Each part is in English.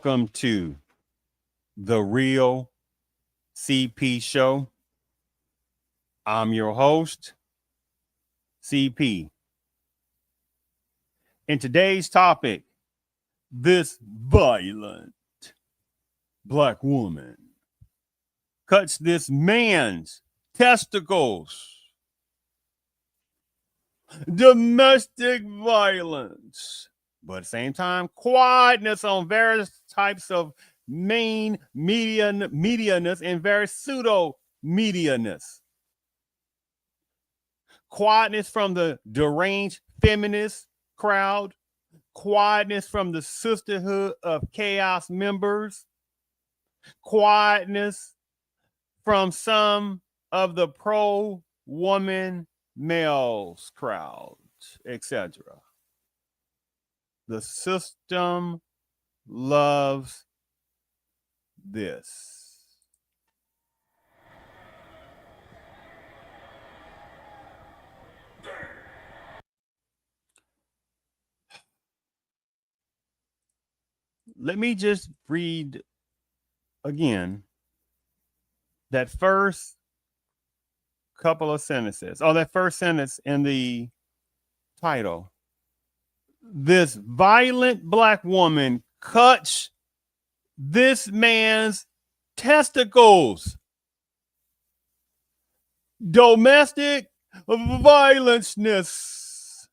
Welcome to the Real CP Show. I'm your host, CP. In today's topic, this violent black woman cuts this man's testicles. Domestic violence, but at the same time, quietness on various types of main medianess and various pseudo medianess. Quietness from the deranged feminist crowd, quietness from the sisterhood of chaos members, quietness from some of the pro-woman males crowd, etc. The system loves this. Let me just read again that first couple of sentences, or that first sentence in the title. This violent black woman cuts this man's testicles. Domestic violenceness.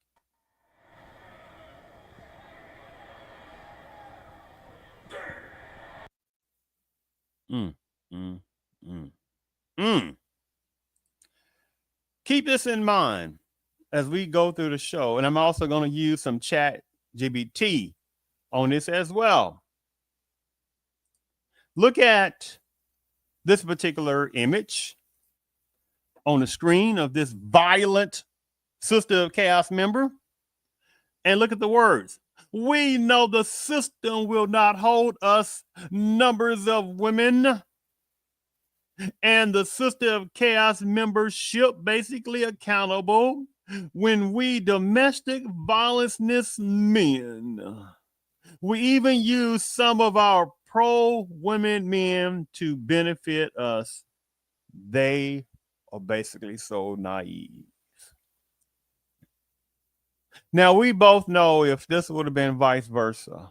Keep this in mind as we go through the show. And I'm also going to use some chat GBT on this as well. Look at this particular image on the screen of this violent Sister of Chaos member. And look at the words. We know the system will not hold us numbers of women. And the Sister of Chaos membership basically accountable when we domestic violenceness men. We even use some of our pro-women men to benefit us. They are basically so naive. Now, we both know if this would have been vice versa,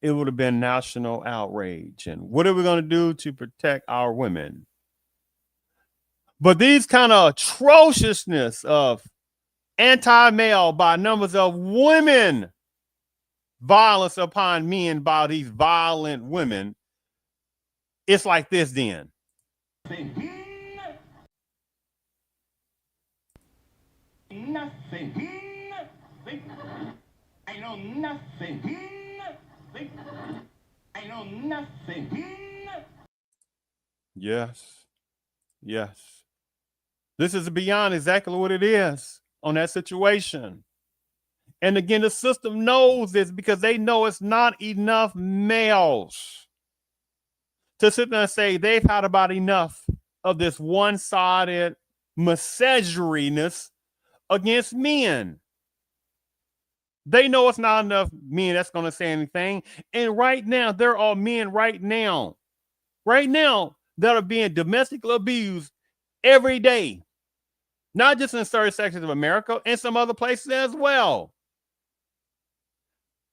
it would have been national outrage. And what are we going to do to protect our women? But these kind of atrociousness of anti-male by numbers of women, violence upon men by these violent women, it's like this then. Nothing. I know nothing. I know nothing. Yes. This is beyond exactly what it is on that situation. And again, the system knows this because they know it's not enough males to sit there and say they've had about enough of this one-sided misogyniness against men. They know it's not enough men that's going to say anything. And right now, there are men right now that are being domestically abused every day. Not just in certain sections of America, in some other places as well.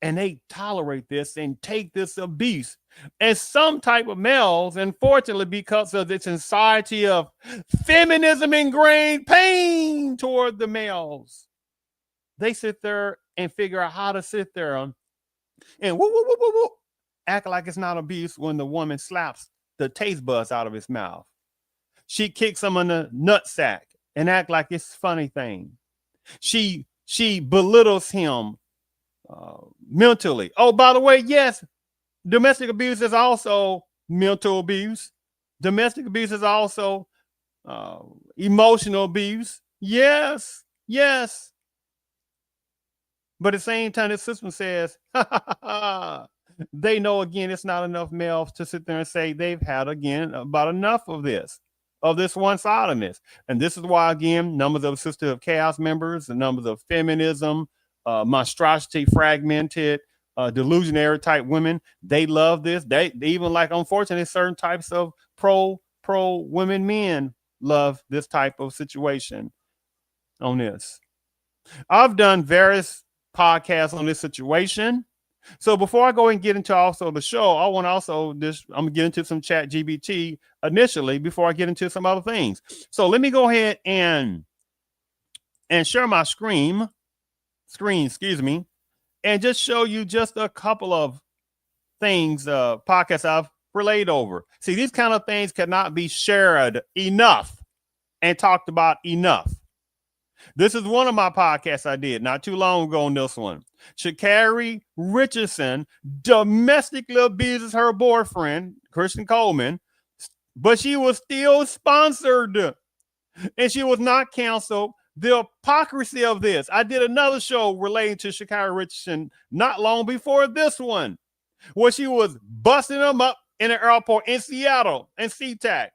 And they tolerate this and take this abuse. And some type of males, unfortunately, because of this society of feminism ingrained pain toward the males, they sit there and figure out how to sit there and act like it's not abuse when the woman slaps the taste buds out of his mouth. She kicks him in the nutsack and act like it's a funny thing. She belittles him mentally. Oh, by the way, yes, domestic abuse is also mental abuse. Domestic abuse is also emotional abuse. Yes. But at the same time, the system says, they know, again, it's not enough males to sit there and say they've had, again, about enough of this one-sidedness. And this is why, again, numbers of Sister of Chaos members, the numbers of feminism, monstrosity fragmented, delusionary type women, they love this. They even like, unfortunately, certain types of pro women men love this type of situation on this. I've done various podcasts on this situation. So before I go and get into also the show, I want to also this I'm gonna get into some chat GBT initially before I get into some other things. So let me go ahead and share my screen, excuse me, and just show you just a couple of things, podcasts I've relayed over. See, these kind of things cannot be shared enough and talked about enough. This is one of my podcasts I did not too long ago on this one. Sha'Carri Richardson domestically abuses her boyfriend, Christian Coleman, but she was still sponsored and she was not canceled. The hypocrisy of this. I did another show relating to Sha'Carri Richardson not long before this one, where she was busting him up in an airport in Seattle and SeaTac,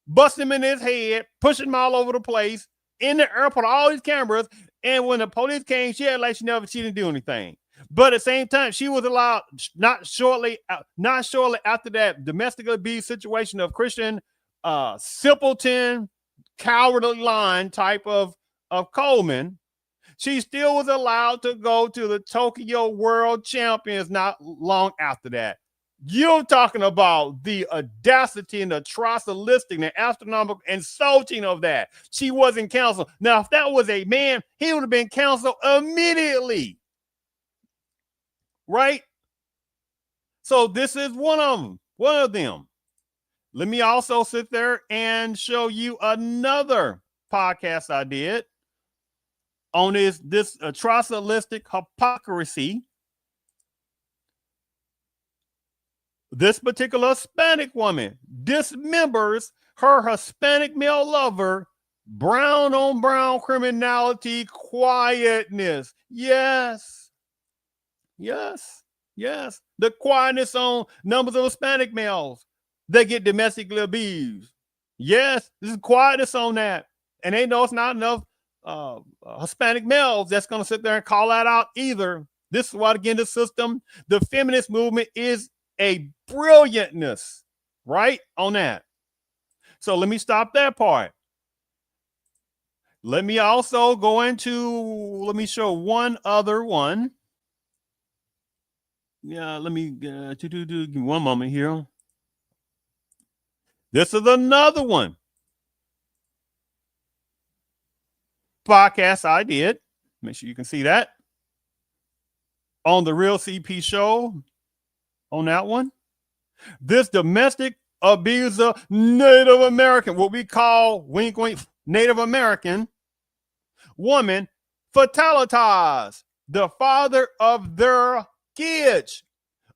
busting him in his head, pushing him all over the place in the airport, all these cameras. And when the police came, she had like she didn't do anything. But at the same time, she was allowed not shortly after that domestic abuse situation of Christian simpleton, cowardly lion type of Coleman. She still was allowed to go to the Tokyo World Champions not long after that. You're talking about the audacity and the atrocitistic and astronomical insulting of that. She wasn't canceled. Now, if that was a man, he would have been canceled immediately. Right? So this is one of them. Let me also sit there and show you another podcast I did on this atrocitistic hypocrisy. This particular Hispanic woman dismembers her Hispanic male lover, brown on brown criminality, quietness. Yes. The quietness on numbers of Hispanic males that get domestically abused. Yes, this is quietness on that. And they know it's not enough Hispanic males that's going to sit there and call that out either. This is why, again, the system, the feminist movement is a brilliantness, right, on that. So let me stop that part. Let me also go into, let me show one other one. Yeah, let me give me one moment here. This is another one. Podcast I did. Make sure you can see that on the Real CP show. On that one, this domestic abuser, Native American, what we call wink wink Native American woman, fatalitas the father of their kids.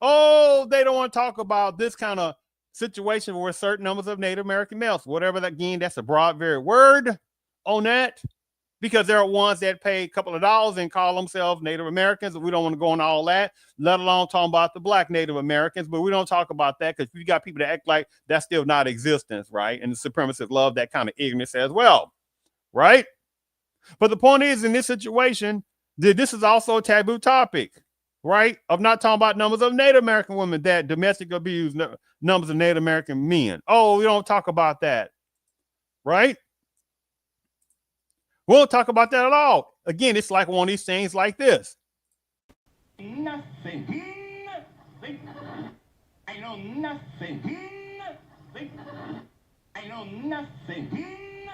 Oh, they don't want to talk about this kind of situation where certain numbers of Native American males, whatever that, again, that's a broad, very word on that, because there are ones that pay a couple of dollars and call themselves Native Americans. We don't want to go into all that, let alone talking about the Black Native Americans, but we don't talk about that because we got people that act like that's still not existence, right? And the supremacists love that kind of ignorance as well, right? But the point is, in this situation, this is also a taboo topic, right? Of not talking about numbers of Native American women that domestic abuse, numbers of Native American men. Oh, we don't talk about that, right? We won't talk about that at all. Again, it's like one of these things like this. Nothing. I know nothing. I know nothing.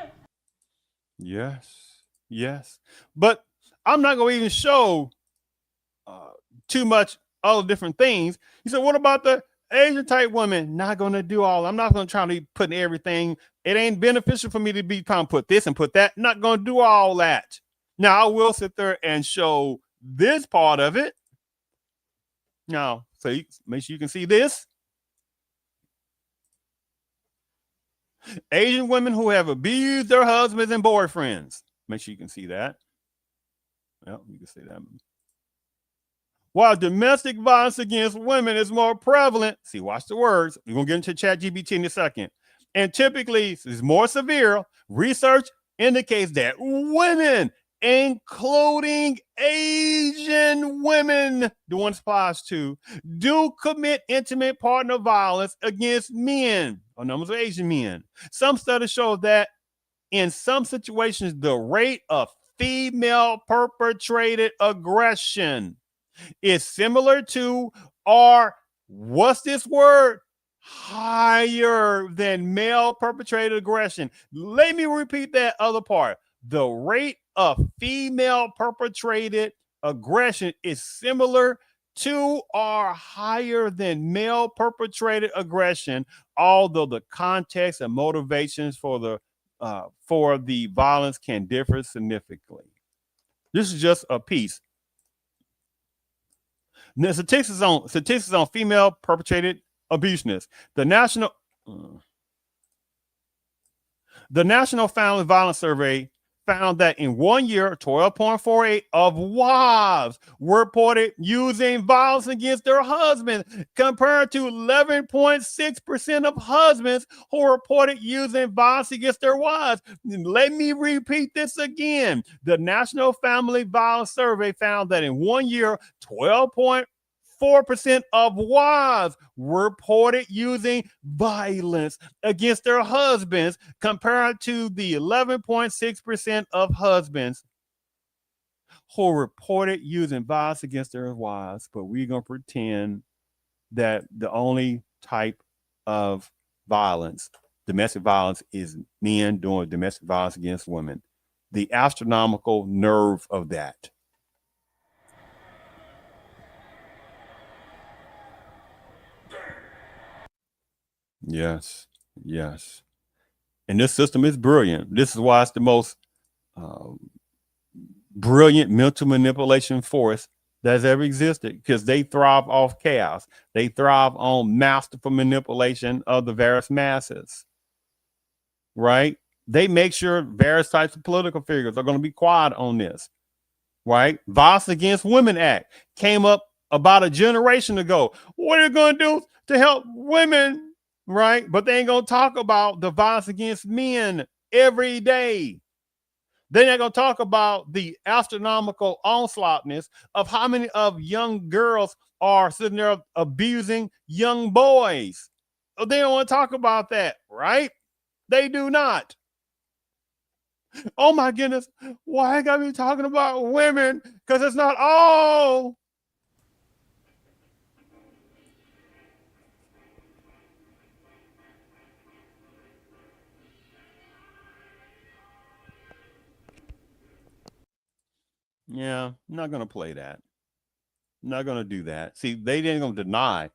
Yes. But I'm not going to even show too much other different things. You said, what about the Asian type women? Not going to do all. I'm not going to try to be putting everything. It ain't beneficial for me to be trying to put this and put that. Not going to do all that. Now, I will sit there and show this part of it. Now, so make sure you can see this. Asian women who have abused their husbands and boyfriends. Make sure you can see that. Well, you can see that. While domestic violence against women is more prevalent, see, watch the words. We're going to get into ChatGPT in a second. And typically, it's more severe. Research indicates that women including Asian women, the one applies to, do commit intimate partner violence against men, or numbers of Asian men. Some studies show that in some situations, the rate of female perpetrated aggression is similar to, or what's this word? Higher than male perpetrated aggression. Let me repeat that other part. The rate of female perpetrated aggression is similar to or higher than male perpetrated aggression, although the context and motivations for the violence can differ significantly. This is just a piece. Now, statistics on female perpetrated abuseness. The National Family Violence Survey found that in 1 year, 12.48 of wives were reported using violence against their husbands, compared to 11.6% of husbands who reported using violence against their wives. Let me repeat this again. The National Family Violence Survey found that in 1 year, 12.4% of wives reported using violence against their husbands, compared to the 11.6% of husbands who reported using violence against their wives. But we're going to pretend that the only type of violence, domestic violence, is men doing domestic violence against women. The astronomical nerve of that. Yes, yes. And this system is brilliant. This is why it's the most brilliant mental manipulation force that's ever existed, because they thrive off chaos. They thrive on masterful manipulation of the various masses, right? They make sure various types of political figures are going to be quiet on this, right? Violence Against Women Act came up about a generation ago. What are you going to do to help women? Right? But they ain't gonna talk about the violence against men every day. They're not gonna talk about the astronomical onslaughtness of how many of young girls are sitting there abusing young boys. They don't want to talk about that, right? They do not. Oh my goodness, why I gotta be talking about women? Because it's not all. Yeah, I'm not gonna play that. I'm not gonna do that. See, they didn't gonna deny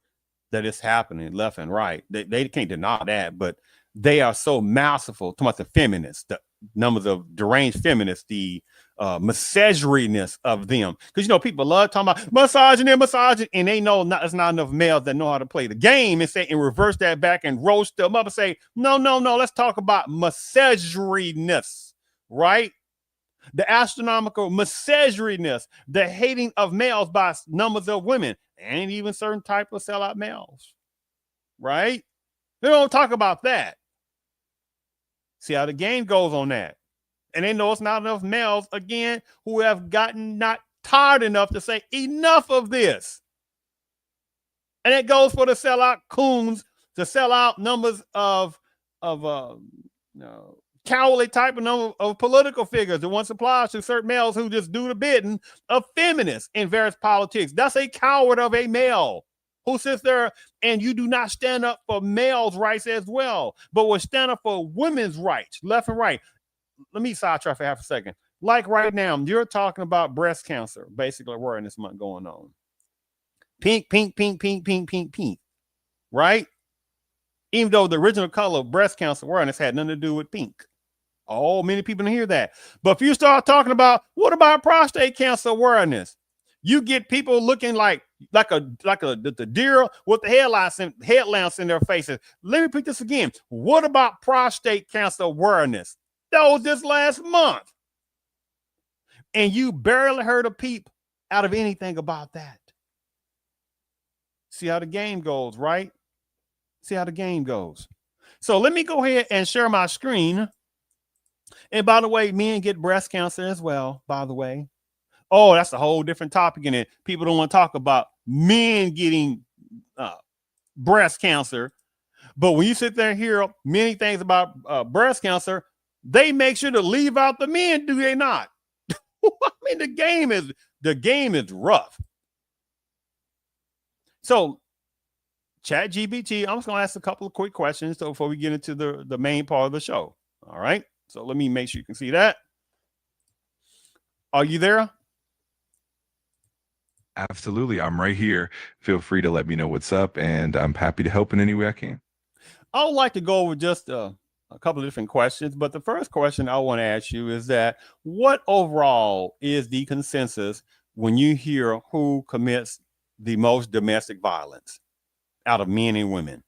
that it's happening left and right. They can't deny that, but they are so masterful. Talking about the feminists, the numbers of deranged feminists, the misogyniness of them. Because people love talking about misogyny, and they know there's not enough males that know how to play the game and say and reverse that back and roast them up and say, no, let's talk about misogyniness, right? The astronomical misogyniness, the hating of males by numbers of women, and even certain type of sellout males, right? They don't talk about that. See how the game goes on that. And they know it's not enough males, again, who have gotten not tired enough to say enough of this. And it goes for the sellout coons, the sellout numbers of cowardly type of number of political figures that once applies to certain males who just do the bidding of feminists in various politics. That's a coward of a male who sits there, and you do not stand up for males' rights as well, but will stand up for women's rights, left and right. Let me sidetrack for half a second. Like right now, you're talking about breast cancer, basically awareness month going on. Pink, pink, pink, pink, pink, pink, pink, right? Even though the original color of breast cancer awareness had nothing to do with pink. Oh, many people don't hear that. But if you start talking about what about prostate cancer awareness, you get people looking like the deer with the headlamps in their faces. Let me repeat this again. What about prostate cancer awareness? That was this last month. And you barely heard a peep out of anything about that. See how the game goes, right? See how the game goes. So let me go ahead and share my screen And by the way, men get breast cancer as well, by the way. Oh, that's a whole different topic in it. People don't want to talk about men getting uh, breast cancer. But when you sit there and hear many things about breast cancer, they make sure to leave out the men, do they not? I mean, the game is rough. So, Chat GBT, I'm just gonna ask a couple of quick questions before we get into the main part of the show. All right. So let me make sure you can see that. Are you there? Absolutely. I'm right here. Feel free to let me know what's up, and I'm happy to help in any way I can. I would like to go over just a couple of different questions, but the first question I want to ask you is that what overall is the consensus when you hear who commits the most domestic violence out of men and women?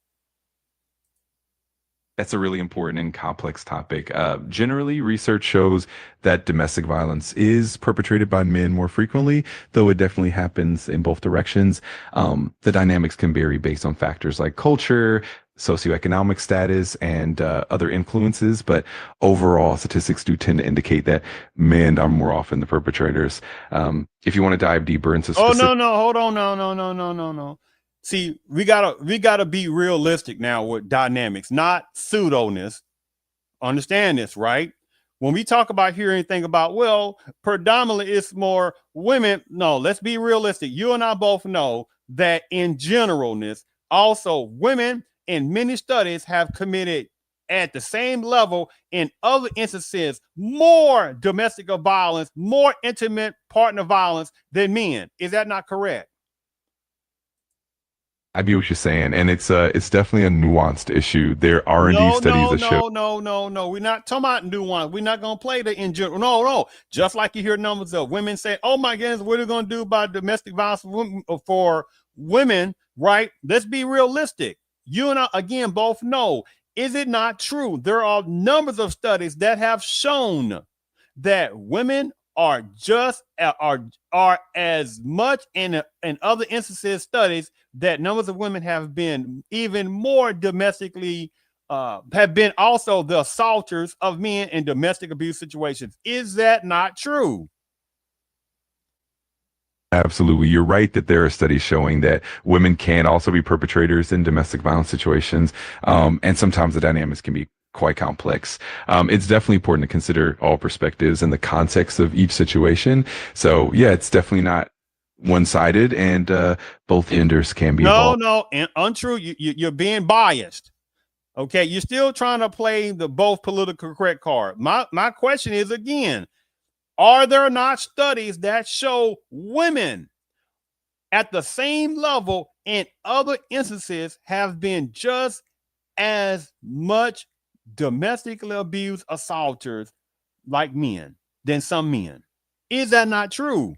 That's a really important and complex topic. Generally, research shows that domestic violence is perpetrated by men more frequently, though it definitely happens in both directions. The dynamics can vary based on factors like culture, socioeconomic status, and other influences. But overall, statistics do tend to indicate that men are more often the perpetrators. If you want to dive deeper into specific— no, hold on, no. See, we gotta be realistic now with dynamics, not pseudoness. Understand this, right? When we talk about hear anything about, well, predominantly it's more women. No, let's be realistic. You and I both know that in generalness, also women in many studies have committed at the same level in other instances more domestic violence, more intimate partner violence than men. Is that not correct? I get what you're saying, and it's definitely a nuanced issue. There are indeed studies that show— No. We're not talking about nuance. We're not gonna play the in general. No. Just like you hear numbers of women say, "Oh my goodness, what are we gonna do about domestic violence for women?" Right? Let's be realistic. You and I again both know. Is it not true? There are numbers of studies that have shown that women are just are as much in other instances studies that numbers of women have been even more domestically have been also the assaulters of men in domestic abuse situations. Is that not true? Absolutely. You're right that there are studies showing that women can also be perpetrators in domestic violence situations. And sometimes the dynamics can be quite complex. It's definitely important to consider all perspectives and the context of each situation. So yeah, it's definitely not one-sided, and both genders can be involved. No, and untrue. You're being biased. Okay, you're still trying to play the both political correct card. My question is again, are there not studies that show women at the same level in other instances have been just as much domestically abused assaulters like men than some men? Is that not true?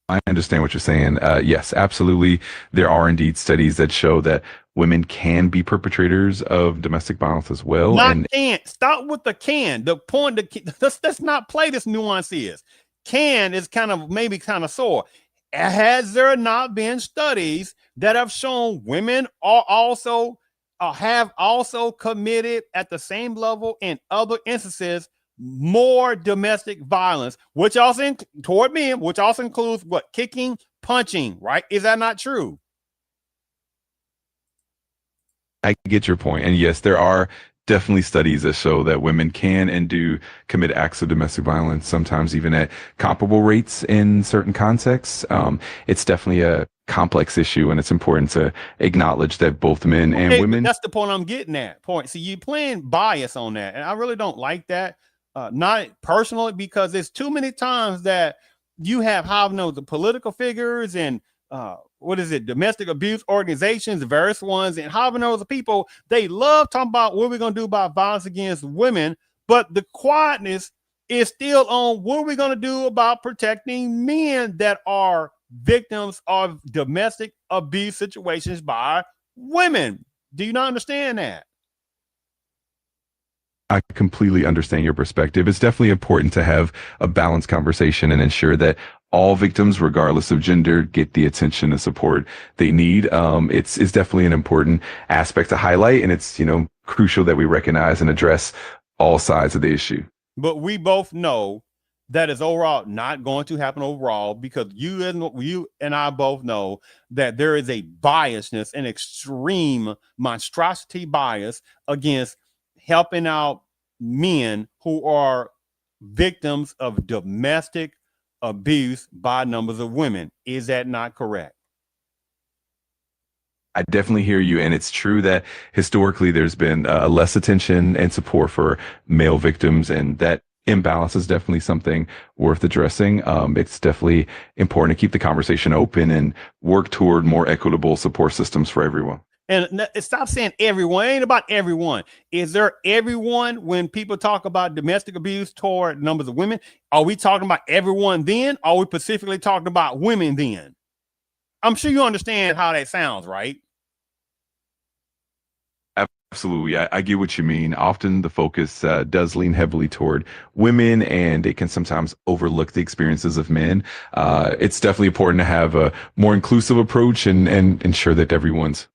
I understand what you're saying. Yes, absolutely. There are indeed studies that show that women can be perpetrators of domestic violence as well. Not And can. Stop with the can. The point, let's not play this nuance is. Can is kind of maybe kind of sore. Has there not been studies that have shown women are also have also committed at the same level in other instances more domestic violence, which also toward men, which also includes what kicking, punching, right? Is that not true? I get your point. And yes, there are definitely studies that show that women can and do commit acts of domestic violence, sometimes even at comparable rates in certain contexts. It's definitely a complex issue, and it's important to acknowledge that both men and women— that's the point I'm getting at. Point. See, you playing bias on that, and I really don't like that. Not personally, because there's too many times that you have how the political figures and what is it, domestic abuse organizations, various ones, and how those people, they love talking about what we're gonna do about violence against women, but the quietness is still on what we're gonna do about protecting men that are victims of domestic abuse situations by women. Do you not understand that? I completely understand your perspective. It's definitely important to have a balanced conversation and ensure that all victims, regardless of gender, get the attention and support they need. It's definitely an important aspect to highlight, and it's crucial that we recognize and address all sides of the issue. But we both know that is overall not going to happen overall, because you and I both know that there is a biasness, an extreme monstrosity bias against helping out men who are victims of domestic abuse by numbers of women. Is that not correct? I definitely hear you. And it's true that historically there's been less attention and support for male victims, and that imbalance is definitely something worth addressing. It's definitely important to keep the conversation open and work toward more equitable support systems for everyone. And stop saying everyone. It ain't about everyone. Is there everyone when people talk about domestic abuse toward numbers of women? Are we talking about everyone then? Are we specifically talking about women then? I'm sure you understand how that sounds, right? Absolutely. I get what you mean. Often the focus does lean heavily toward women, and it can sometimes overlook the experiences of men. It's definitely important to have a more inclusive approach and ensure that everyone's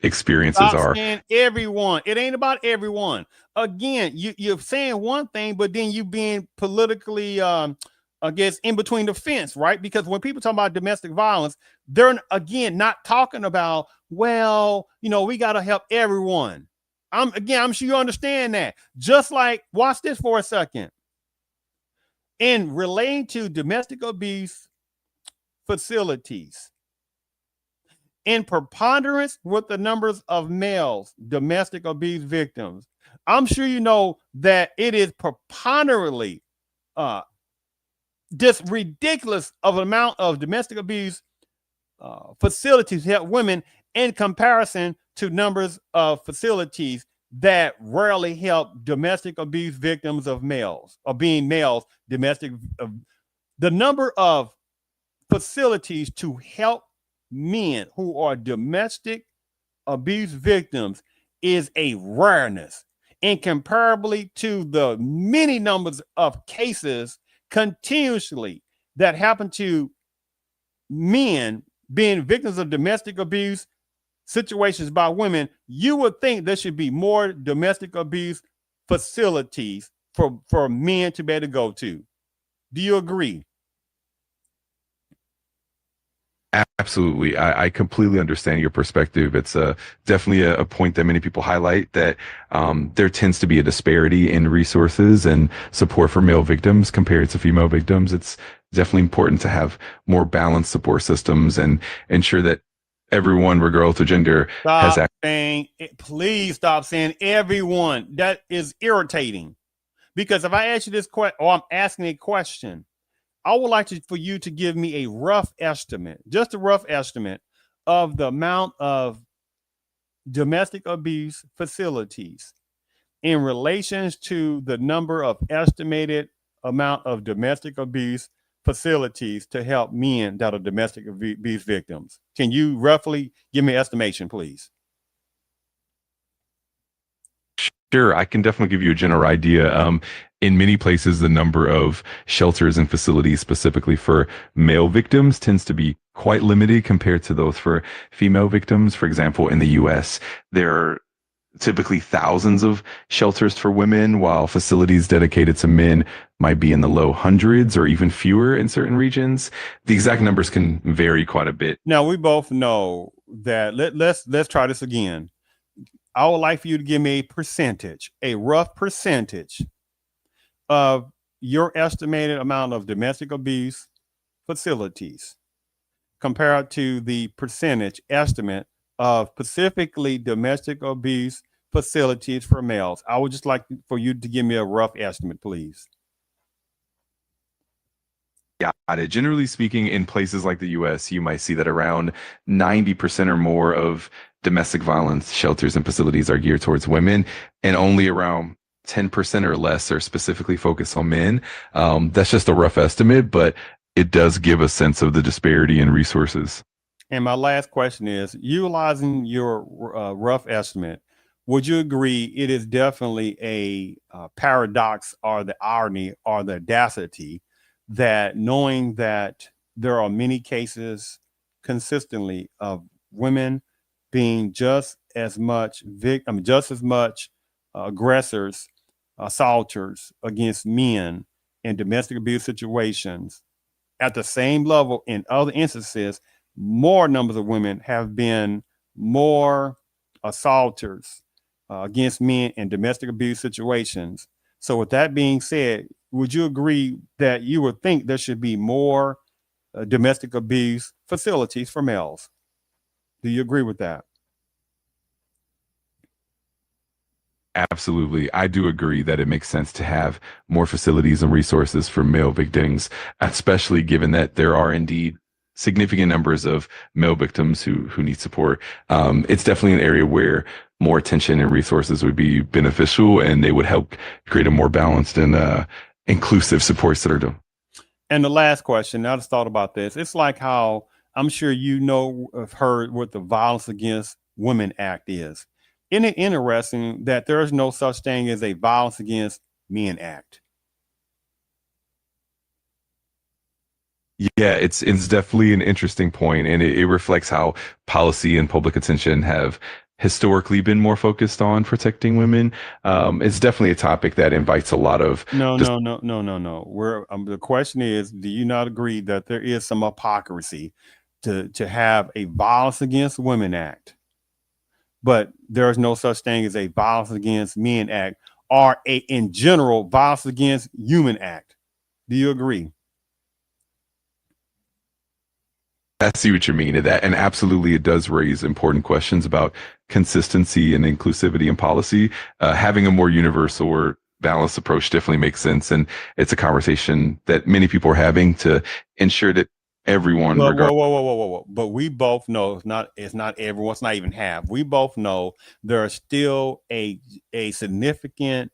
experiences Stop are. saying everyone. It ain't about everyone. Again, you're saying one thing, but then you being politically, I guess, in between the fence, right? Because when people talk about domestic violence, they're again not talking about, well, we got to help everyone. I'm sure you understand that. Just like, watch this for a second. In relating to domestic abuse facilities, in preponderance with the numbers of males domestic abuse victims, I'm sure you know that it is preponderantly just ridiculous of an amount of domestic abuse facilities to help women in comparison to numbers of facilities that rarely help domestic abuse victims of males, or being males domestic. The number of facilities to help men who are domestic abuse victims is a rareness, incomparably to the many numbers of cases continuously that happen to men being victims of domestic abuse situations by women. You would think there should be more domestic abuse facilities for men to be able to go to. Do you agree? Absolutely. I completely understand your perspective. It's definitely a point that many people highlight, that there tends to be a disparity in resources and support for male victims compared to female victims. It's definitely important to have more balanced support systems and ensure that everyone, regardless of gender, has access. Please stop saying everyone. That is irritating. Because if I ask you this question, or I'm asking a question, I would like for you to give me a rough estimate, just a rough estimate of the amount of domestic abuse facilities in relations to the number of estimated amount of domestic abuse facilities to help men that are domestic abuse victims. Can you roughly give me an estimation, please? Sure, I can definitely give you a general idea. In many places, the number of shelters and facilities specifically for male victims tends to be quite limited compared to those for female victims. For example, in the US, there are typically thousands of shelters for women, while facilities dedicated to men might be in the low hundreds or even fewer in certain regions. The exact numbers can vary quite a bit. Now, we both know that let's try this again. I would like for you to give me a percentage, a rough percentage of your estimated amount of domestic abuse facilities compared to the percentage estimate of specifically domestic abuse facilities for males. I would just like for you to give me a rough estimate, please. Yeah, generally speaking, in places like the US, you might see that around 90% or more of domestic violence shelters and facilities are geared towards women, and only around 10% or less are specifically focused on men. That's just a rough estimate, but it does give a sense of the disparity in resources. And my last question is, utilizing your rough estimate, would you agree it is definitely a paradox, or the irony, or the audacity, that knowing that there are many cases consistently of women being just as much aggressors assaulters against men in domestic abuse situations at the same level in other instances, more numbers of women have been more assaulters against men in domestic abuse situations. So, with that being said, would you agree that you would think there should be more domestic abuse facilities for males? Do you agree with that? Absolutely. I do agree that it makes sense to have more facilities and resources for male victims, especially given that there are indeed significant numbers of male victims who need support. It's definitely an area where more attention and resources would be beneficial, and they would help create a more balanced and inclusive support system. And the last question, I just thought about this. It's like how I'm sure you know, have heard what the Violence Against Women Act is. Isn't it interesting that there is no such thing as a Violence Against Men Act? Yeah, it's definitely an interesting point, and it reflects how policy and public attention have historically been more focused on protecting women. It's definitely a topic that invites a lot of No, no, no, no, no, no. Where the question is, do you not agree that there is some hypocrisy to have a Violence Against Women Act, but there is no such thing as a Violence Against Men Act or a in general Violence Against Human Act? Do you agree? I see what you mean. And absolutely, it does raise important questions about consistency and inclusivity in policy. Having a more universal or balanced approach definitely makes sense, and it's a conversation that many people are having to ensure that everyone, Whoa, regardless. whoa, whoa, whoa, whoa, whoa, whoa. But we both know it's not everyone, it's not even half. We both know there is still a significant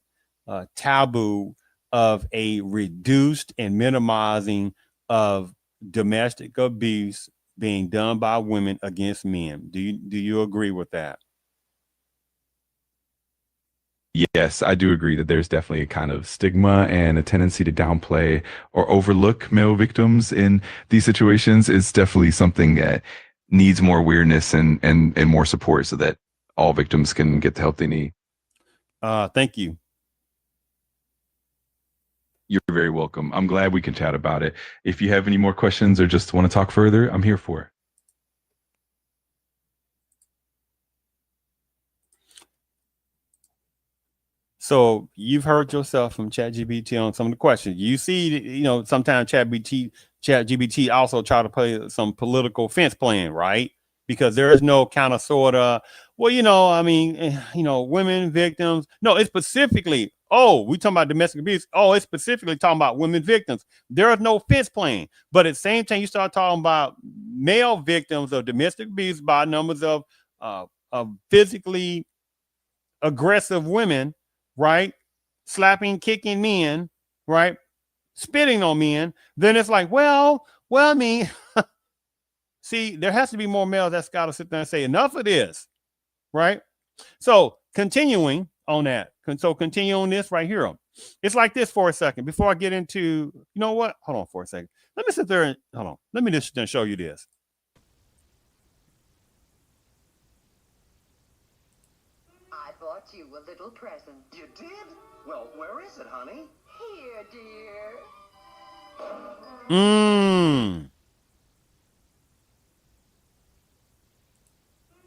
taboo of a reduced and minimizing of domestic abuse being done by women against men. Do you agree with that? Yes, I do agree that there's definitely a kind of stigma and a tendency to downplay or overlook male victims in these situations. It's definitely something that needs more awareness and more support so that all victims can get the help they need. Thank you. You're very welcome. I'm glad we can chat about it. If you have any more questions or just want to talk further, I'm here for it. So you've heard yourself from ChatGPT on some of the questions. You see, sometimes ChatGPT also try to play some political fence playing, right? Because there is no kind of sort of, well, women victims. No, it's specifically, oh, we talking about domestic abuse. Oh, it's specifically talking about women victims. There is no fence playing. But at the same time, you start talking about male victims of domestic abuse by numbers of physically aggressive women, right? Slapping, kicking men, right? Spitting on men, then it's like, I mean, see, there has to be more males that's got to sit there and say, enough of this, right? So continuing on that, so continue on this right here. It's like this for a second before I get into, you know what? Hold on for a second. Let me sit there and hold on. Let me just show you this. I bought you a little present. You did? Well, where is it, honey? Here, dear.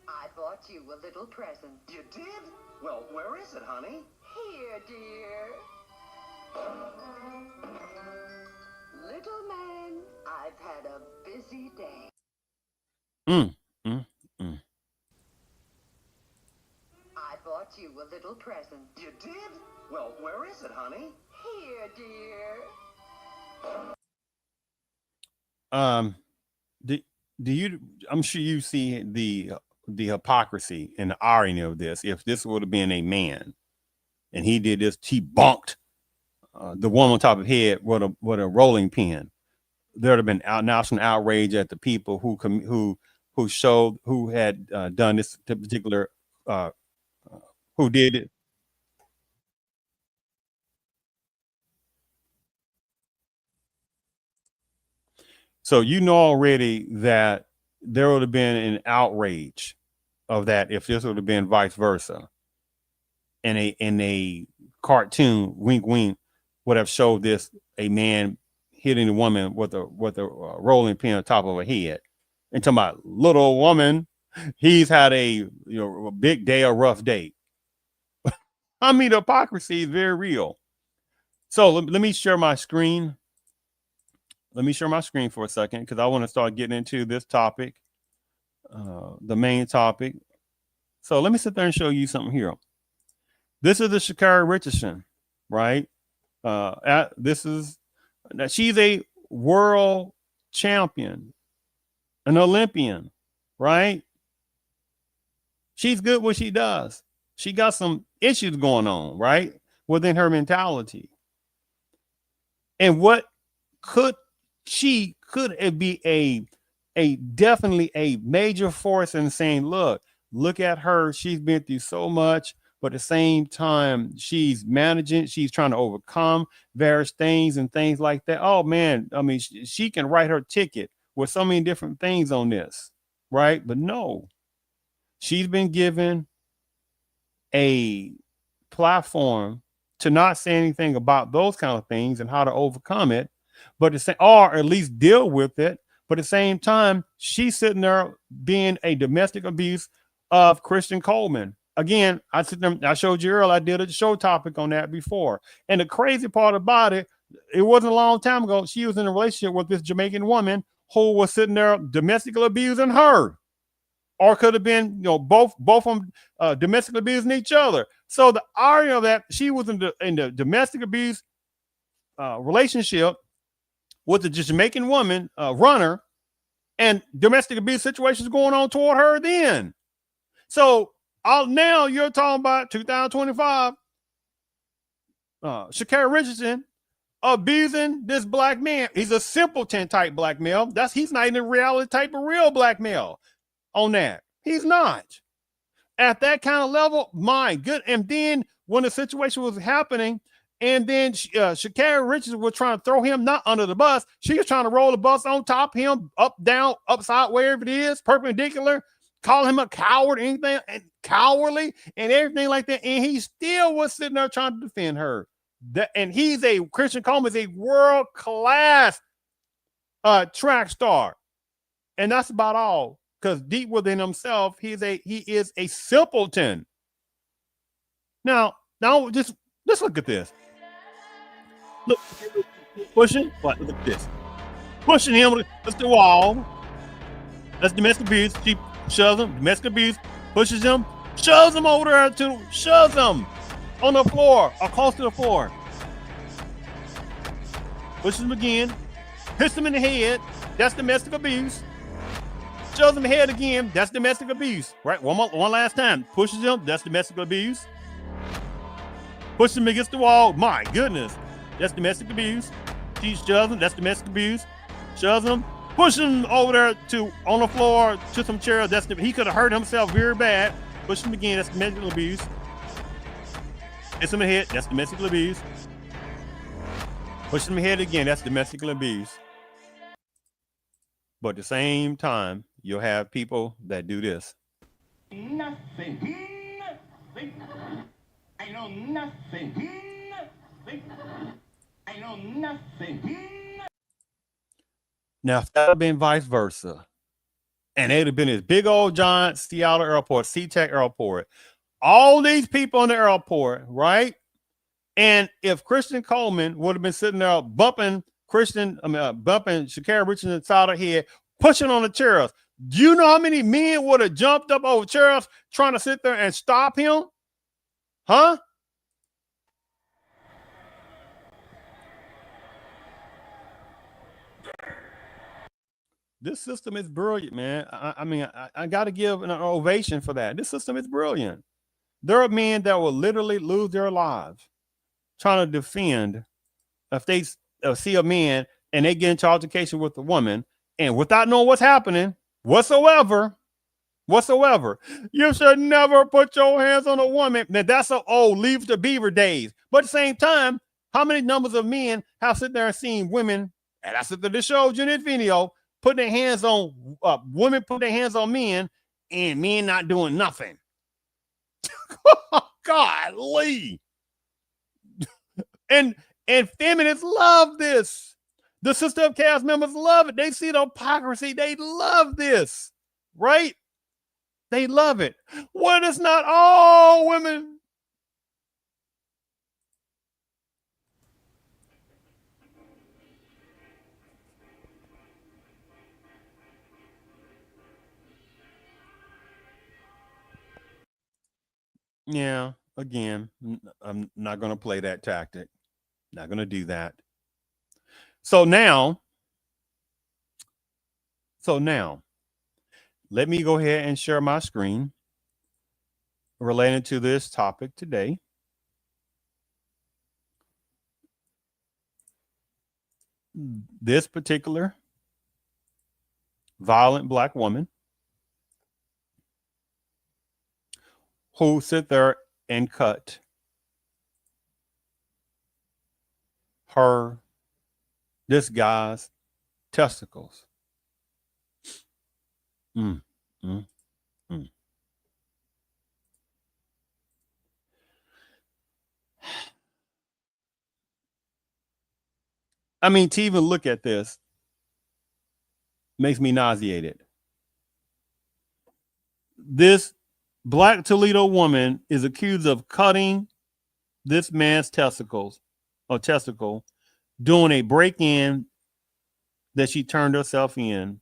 I bought you a little present. You did? Well, where is it, honey? Here, dear. Little man, I've had a busy day. I bought you a little present. You did? Well, where is it, honey? Here, dear. Do you? I'm sure you see the hypocrisy and the irony of this. If this would have been a man, and he did this, he bonked the woman on top of his head with a rolling pin. There would have been national outrage at the people who showed who had done this particular who did it. So you know already that there would have been an outrage of that if this would have been vice versa, and a cartoon, wink, wink, would have showed this a man hitting a woman with a rolling pin on top of her head, and talking about little woman, he's had a a big day, a rough day. I mean, the hypocrisy is very real. So let me share my screen. Let me share my screen for a second because I want to start getting into this topic, the main topic. So let me sit there and show you something here. This is the Sha'Carri Richardson, right? She's a world champion, an Olympian, right? She's good what she does. She got some issues going on, right? Within her mentality. And what could it be a definitely a major force in saying, look at her. She's been through so much, but at the same time, she's managing, she's trying to overcome various things and things like that. Oh man, I mean, she can write her ticket with so many different things on this, right? But no, she's been given a platform to not say anything about those kind of things and how to overcome it, but to say, or at least deal with it. But at the same time, she's sitting there being a domestic abuse of Christian Coleman. Again, I showed you earlier, I did a show topic on that before. And the crazy part about it, it wasn't a long time ago. She was in a relationship with this Jamaican woman who was sitting there domestically abusing her. Or could have been, both of them domestically abusing each other. So the irony of that, she was in the domestic abuse relationship with the Jamaican woman runner, and domestic abuse situations going on toward her then. So now you're talking about 2025, Sha'Carri Richardson abusing this black man. He's a simpleton type black male. He's not even a reality type of real black male. On that, he's not at that kind of level. My good. And then when the situation was happening, and then Sha'Carri Richardson was trying to throw him not under the bus, she was trying to roll the bus on top of him, up, down, upside, wherever it is, perpendicular, call him a coward, anything, and cowardly, and everything like that. And he still was sitting there trying to defend her. And Christian Coleman is a world class track star, and that's about all. Because deep within himself, he is a simpleton. Now just look at this. Look, pushing. What? Look at this. Pushing him against the wall. That's domestic abuse. She shoves him. Domestic abuse. Pushes him. Shoves him over there shoves him on the floor or close to the floor. Pushes him again. Hits him in the head. That's domestic abuse. Shows him head again. That's domestic abuse, right? One last time. Pushes him. That's domestic abuse. Pushes him against the wall. My goodness, that's domestic abuse. She shoves him. That's domestic abuse. Shoves him. Pushes him over there on the floor to some chairs. He could have hurt himself very bad. Pushes him again. That's domestic abuse. Hits him in the head. That's domestic abuse. Pushes him in the head again. That's domestic abuse. But at the same time, you'll have people that do this. Nothing. I know nothing. I know nothing. Now, if that had been vice versa, and it'd have been this big old giant Seattle airport, SeaTac airport, all these people in the airport, right? And if Christian Coleman would have been sitting there bumping Sha'Carri Richardson inside her head, pushing on the chairs, do you know how many men would have jumped up over chairs trying to sit there and stop him? Huh? This system is brilliant, man. I got to give an ovation for that. This system is brilliant. There are men that will literally lose their lives trying to defend if they see a man and they get into altercation with a woman, and without knowing what's happening whatsoever, you should never put your hands on a woman. Now that's an old Leave the Beaver days. But at the same time, how many numbers of men have sit there and seen women, and I said that this showed you in this video, putting their hands on women, putting their hands on men, and men not doing nothing. Golly. And feminists love this. The Sister of Chaos members love it. They see the hypocrisy. They love this, right? They love it. Well, it's not all women. Yeah, again, I'm not going to play that tactic. Not going to do that. So now, let me go ahead and share my screen related to this topic today. This particular violent black woman who sit there and cut this guy's testicles. Mm, mm, mm. I mean, to even look at this makes me nauseated. This black Toledo woman is accused of cutting this man's testicle, doing a break-in that she turned herself in.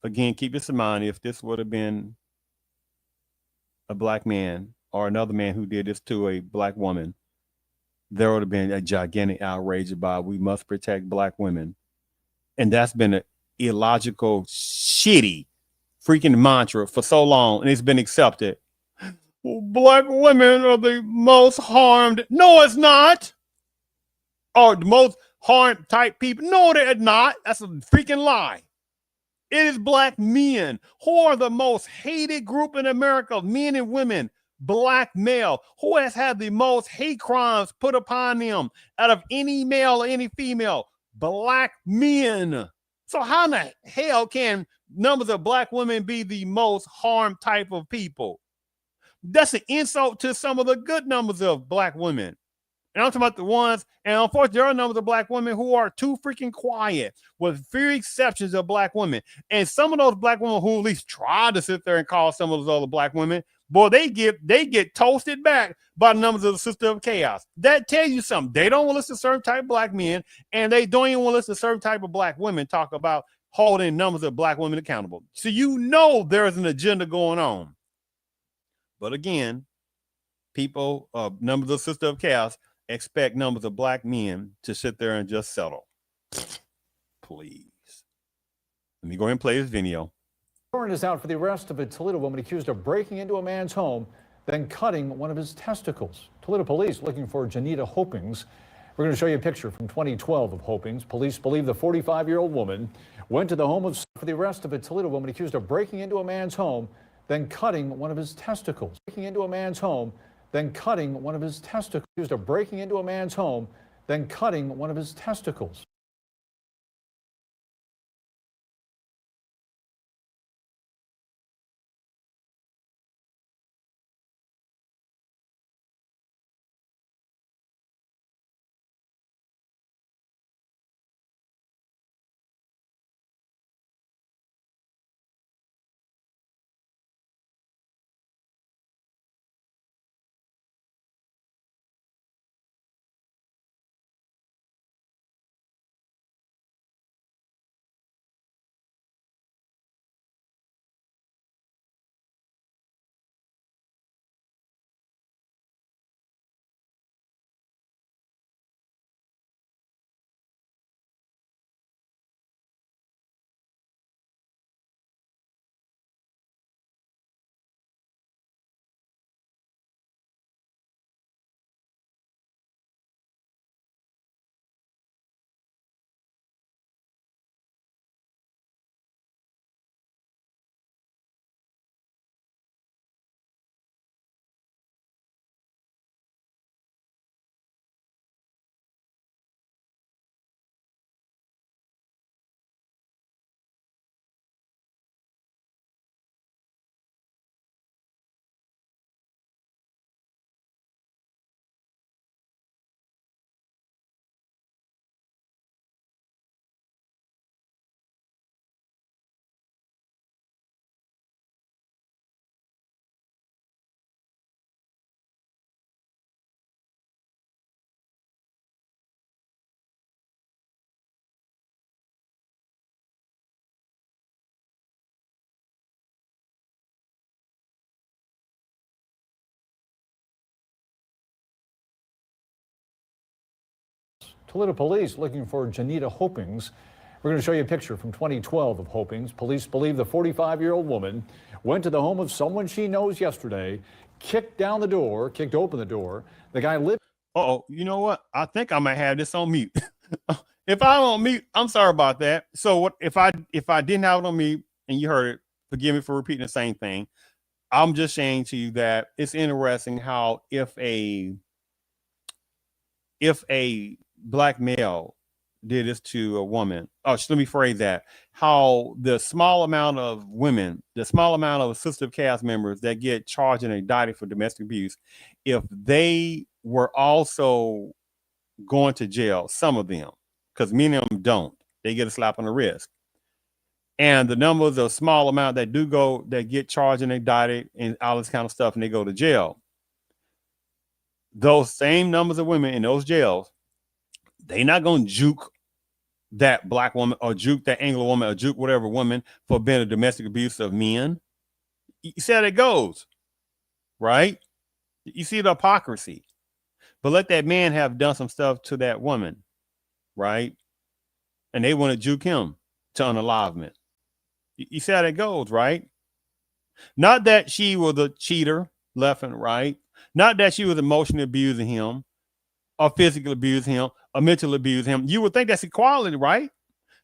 Again, keep this in mind. If this would have been a black man or another man who did this to a black woman, there would have been a gigantic outrage about we must protect black women. And that's been an illogical, shitty freaking mantra for so long, and it's been accepted. Black women are the most harmed. No, it's not. Or the most harmed type people. No, they're not. That's a freaking lie. It is black men who are the most hated group in America, men and women. Black male who has had the most hate crimes put upon them out of any male or any female. Black men. So how in the hell can numbers of black women be the most harmed type of people? That's an insult to some of the good numbers of black women. And I'm talking about the ones, and unfortunately, there are numbers of black women who are too freaking quiet, with few exceptions of black women. And some of those black women who at least try to sit there and call some of those other black women, boy, they get toasted back by the numbers of the Sister of Chaos. That tells you something. They don't want to listen to certain type of black men, and they don't even want to listen to certain type of black women talk about holding numbers of black women accountable. So you know there's an agenda going on. But again, people, numbers of Sister of Chaos, expect numbers of black men to sit there and just settle. Please. Let me go ahead and play this video. Warrant is out for the arrest of a Toledo woman accused of breaking into a man's home, then cutting one of his testicles. Toledo police looking for Janita Hopings. We're going to show you a picture from 2012 of Hopings. Police believe the 45-year-old woman went to the home for the arrest of a Toledo woman accused of breaking into a man's home, then cutting one of his testicles. Breaking into a man's home, then cutting one of his testicles. Accused of breaking into a man's home, then cutting one of his testicles. Toledo police looking for Janita Hopings. We're going to show you a picture from 2012 of Hopings. Police believe the 45-year-old woman went to the home of someone she knows yesterday, kicked open the door. The guy lived. Uh-oh, you know what? I think I might have this on mute. If I'm on mute, I'm sorry about that. So what if I didn't have it on mute and you heard it, forgive me for repeating the same thing. I'm just saying to you that it's interesting how if a black male did this to a woman, let me phrase that, how the small amount of women, the small amount of assistive cast members that get charged and indicted for domestic abuse, if they were also going to jail, some of them, because many of them don't, they get a slap on the wrist. And the numbers of small amount that do go, that get charged and indicted and all this kind of stuff, and they go to jail. Those same numbers of women in those jails, they not going to juke that black woman or juke that Anglo woman or juke whatever woman for being a domestic abuse of men. You see how it goes, right? You see the hypocrisy. But let that man have done some stuff to that woman, right? And they want to juke him to unalivement. You see how that goes, right? Not that she was a cheater left and right. Not that she was emotionally abusing him or physically abusing him or mentally abusing him. You would think that's equality, right?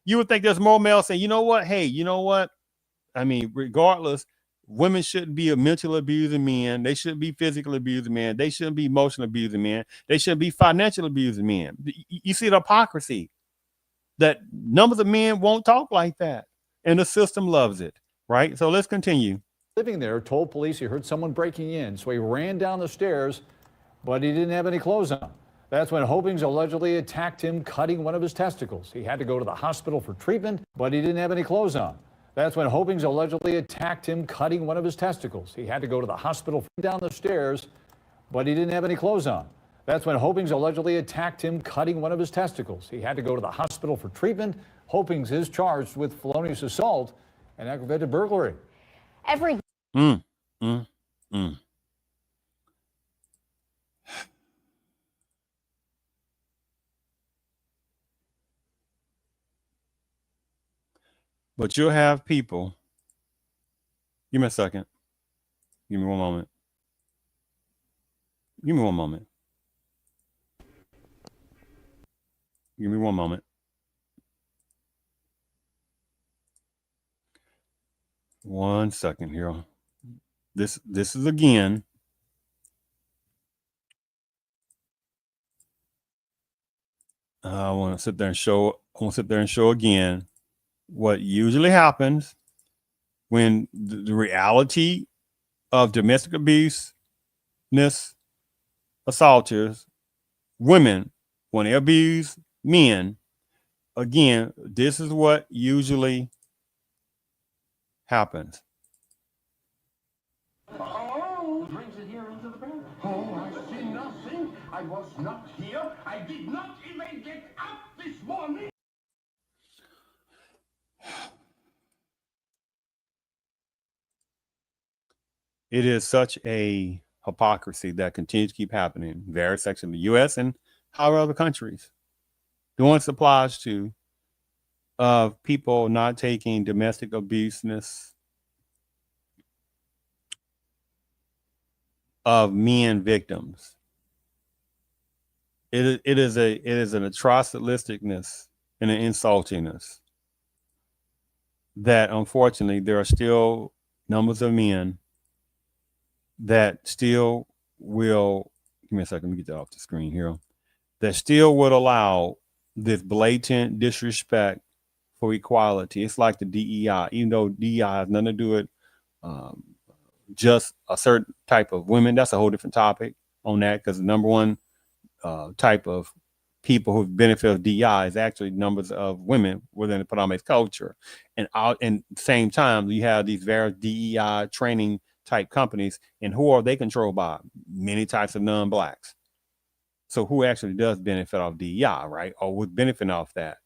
You would think there's more males saying, you know what? Hey, you know what? I mean, regardless, women shouldn't be mentally abusing men. They shouldn't be physically abusing men. They shouldn't be emotionally abusing men. They shouldn't be financially abusing men. You see the hypocrisy that numbers of men won't talk like that. And the system loves it, right? So let's continue. Living there told police he heard someone breaking in, so he ran down the stairs, but he didn't have any clothes on. That's when Hopings allegedly attacked him, cutting one of his testicles. He had to go to the hospital for treatment, but he didn't have any clothes on. That's when Hopings allegedly attacked him, cutting one of his testicles. He had to go to the hospital down the stairs, but he didn't have any clothes on. That's when Hopings allegedly attacked him, cutting one of his testicles. He had to go to the hospital for treatment. Hopings is charged with felonious assault and aggravated burglary. But you'll have people. Give me a second. Give me one moment. Give me one moment. Give me one moment. One second here. This is again. I want to sit there and show again what usually happens when the reality of domestic abuse, assaulters, women, when they abuse men. Again, this is what usually happens. Oh, brings it here into the bedroom. Oh, I see nothing. I was not here. I did not even get up this morning. It is such a hypocrisy that continues to keep happening in various sections of the U.S. and however other countries. The one applies to people not taking domestic abuseness of men victims. It is an atrocitisticness and an insultingness that unfortunately there are still numbers of men that still will, give me a second, let me get that off the screen here, that still would allow this blatant disrespect for equality. It's like the DEI, even though DEI has nothing to do with just a certain type of women. That's a whole different topic on that, because the number one type of people who benefit of DEI is actually numbers of women within the predominant culture. And at the same time, you have these various DEI training type companies, and who are they controlled by? Many types of non-blacks. So who actually does benefit off DEI, right? Or would benefit off that?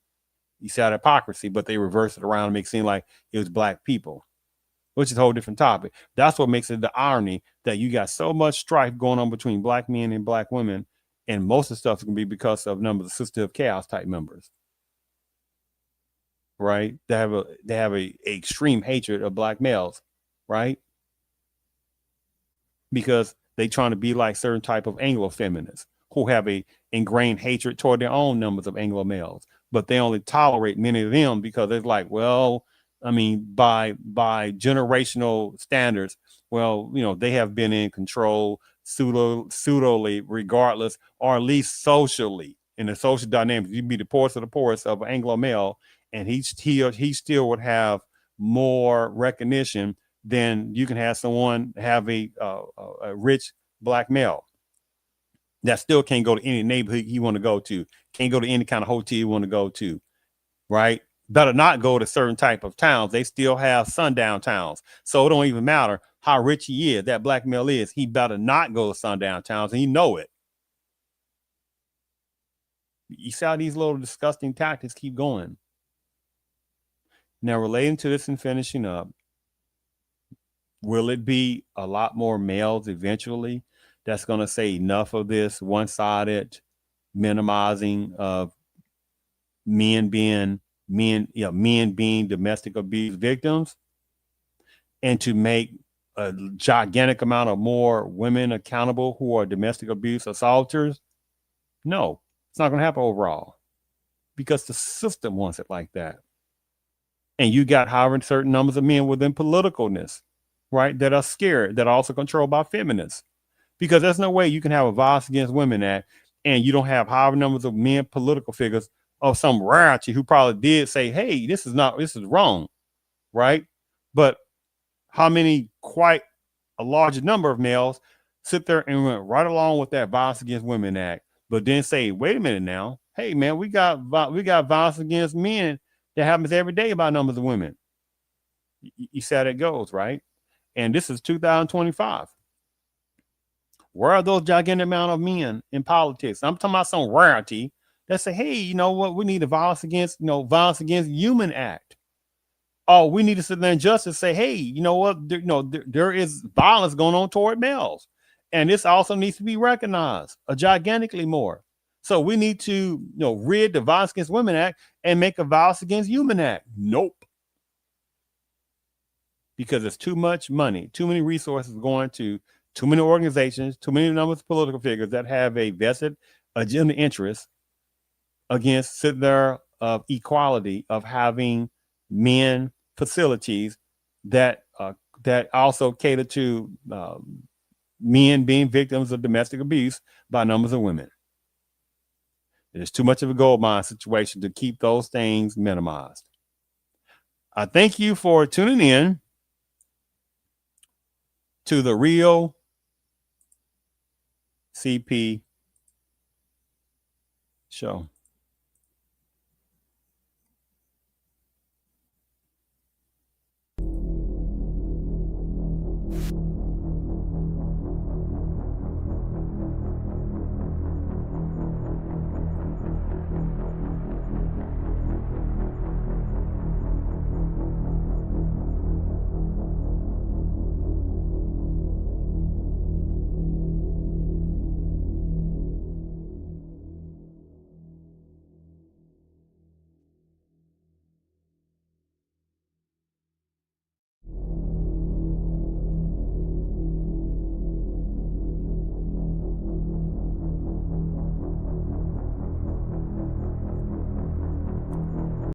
You see that hypocrisy, but they reverse it around and make it seem like it was black people, which is a whole different topic. That's what makes it the irony that you got so much strife going on between black men and black women And most of the stuff can be because of numbers of Sister of Chaos type members, right? They have a extreme hatred of black males, right? Because they trying to be like certain type of Anglo feminists who have a ingrained hatred toward their own numbers of Anglo males, but they only tolerate many of them because it's like, well, I mean, by generational standards, well, you know, they have been in control pseudoly, regardless, or at least socially in the social dynamics. You'd be the poorest of the poorest of an Anglo male, and he still would have more recognition than you can have someone have a rich black male that still can't go to any neighborhood you want to go to, can't go to any kind of hotel you want to go to, right? Better not go to certain type of towns. They still have sundown towns. So it don't even matter how rich he is, that black male is, he better not go to sundown towns, and you know it. You see how these little disgusting tactics keep going. Now, relating to this and finishing up, will it be a lot more males eventually that's going to say enough of this one-sided minimizing of men being domestic abuse victims, and to make a gigantic amount of more women accountable who are domestic abuse assaulters? No, it's not going to happen overall because the system wants it like that. And you got however certain numbers of men within politicalness, right, that are scared, that are also controlled by feminists. Because there's no way you can have a Violence Against Women Act and you don't have however numbers of men political figures of some rarity who probably did say, hey, this is wrong, right? But how many, quite a large number of males sit there and went right along with that Violence Against Women Act, but then say, wait a minute now, hey man, we got violence against men that happens every day by numbers of women. You see how it goes, right? And this is 2025. Where are those gigantic amount of men in politics? I'm talking about some rarity that say, hey, you know what? We need a Violence Against Human Act. Oh, we need to sit there and justice say, hey, you know what? There is violence going on toward males. And this also needs to be recognized gigantically more. So we need to, rid the Violence Against Women Act and make a Violence Against Human Act. Nope. Because there's too much money, too many resources going to too many organizations, too many numbers of political figures that have a vested agenda interest against sit there of equality of having men facilities that also cater to men being victims of domestic abuse by numbers of women. It is too much of a gold mine situation to keep those things minimized. I thank you for tuning in to the Real CP Show.